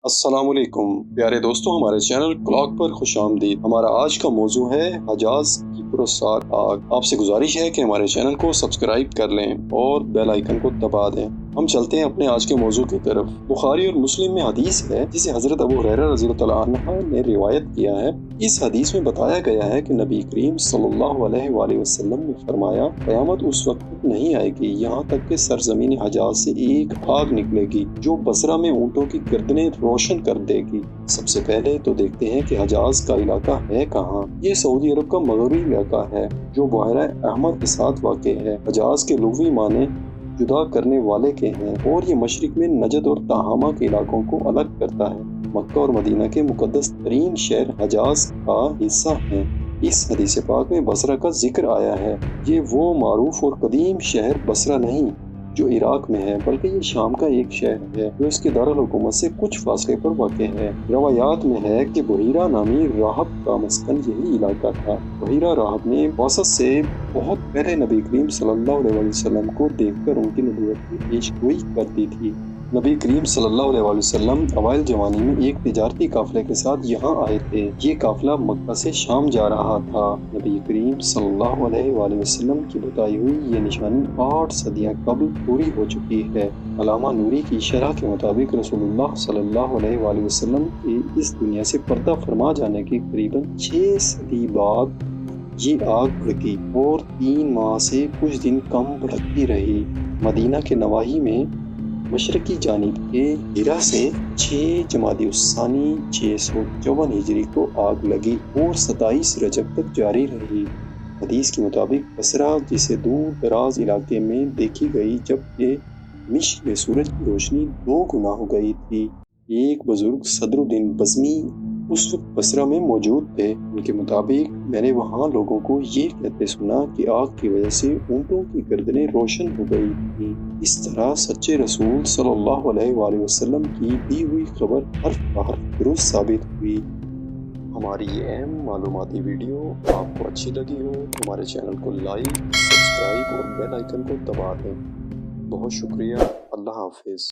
السلام علیکم پیارے دوستوں، ہمارے چینل کلاک پر خوش آمدید۔ ہمارا آج کا موضوع ہے حجاز کی پراسرار آگ۔ آپ سے گزارش ہے کہ ہمارے چینل کو سبسکرائب کر لیں اور بیل آئیکن کو دبا دیں۔ ہم چلتے ہیں اپنے آج کے موضوع کی طرف۔ بخاری اور مسلم میں حدیث ہے جسے حضرت ابو ہریرہ رضی اللہ عنہ نے روایت کیا ہے۔ اس حدیث میں بتایا گیا ہے کہ نبی کریم صلی اللہ علیہ وآلہ وسلم نے فرمایا، قیامت اس وقت تک نہیں آئے گی یہاں تک کہ سرزمین حجاز سے ایک آگ نکلے گی جو بصرہ میں اونٹوں کی گردنیں روشن کر دے گی۔ سب سے پہلے تو دیکھتے ہیں کہ حجاز کا علاقہ ہے کہاں۔ یہ سعودی عرب کا مغربی علاقہ ہے جو بحیرہ احمر کے ساتھ واقع ہے۔ حجاز کے لغوی معنی جدا کرنے والے کے ہیں اور یہ مشرق میں نجد اور تہامہ کے علاقوں کو الگ کرتا ہے۔ مکہ اور مدینہ کے مقدس ترین شہر حجاز کا حصہ ہیں۔ اس حدیث پاک میں بصرہ کا ذکر آیا ہے۔ یہ وہ معروف اور قدیم شہر بصرہ نہیں جو عراق میں ہے، بلکہ یہ شام کا ایک شہر ہے جو اس کے دارالحکومت سے کچھ فاصلے پر واقع ہے۔ روایات میں ہے کہ بحیرہ نامی راہب کا مسکن یہی علاقہ تھا۔ بحیرہ راہب نے وسط سے بہت پہلے نبی کریم صلی اللہ علیہ وسلم کو دیکھ کر ان کی نبوت کی پیش گوئی کر دی تھی۔ نبی کریم صلی اللہ علیہ وسلم اوائل جوانی میں ایک تجارتی قافلے کے ساتھ یہاں آئے تھے۔ یہ قافلہ مکہ سے شام جا رہا تھا۔ نبی کریم صلی اللہ علیہ وآلہ وسلم کی بتائی ہوئی یہ نشانی 8 صدیاں قبل پوری ہو چکی ہے۔ علامہ نوری کی شرح کے مطابق رسول اللہ صلی اللہ علیہ وآلہ وسلم کے اس دنیا سے پردہ فرما جانے کے قریباً 6 صدی بعد یہ آگ بھڑکی اور 3 ماہ سے کچھ دن کم بھڑکتی رہی۔ مدینہ کے نواحی میں مشرقی جانب کے ہرا سے 6 جمادی الثانی 654 ہجری کو آگ لگی اور 27 رجب تک جاری رہی۔ حدیث کے مطابق بصرہ جسے دور دراز علاقے میں دیکھی گئی جبکہ مشرق میں سورج کی روشنی 2 گنا ہو گئی تھی۔ ایک بزرگ صدر الدین بزمی اس وقت بصرہ میں موجود تھے۔ ان کے مطابق میں نے وہاں لوگوں کو یہ کہتے سنا کہ آگ کی وجہ سے اونٹوں کی گردنیں روشن ہو گئی تھیں۔ اس طرح سچے رسول صلی اللہ علیہ وآلہ وسلم کی دی ہوئی خبر حرف بہ حرف درست ثابت ہوئی۔ ہماری یہ اہم معلوماتی ویڈیو آپ کو اچھی لگی ہو تو ہمارے چینل کو لائک، سبسکرائب اور بیل آئیکن کو دبا دیں۔ بہت شکریہ۔ اللہ حافظ۔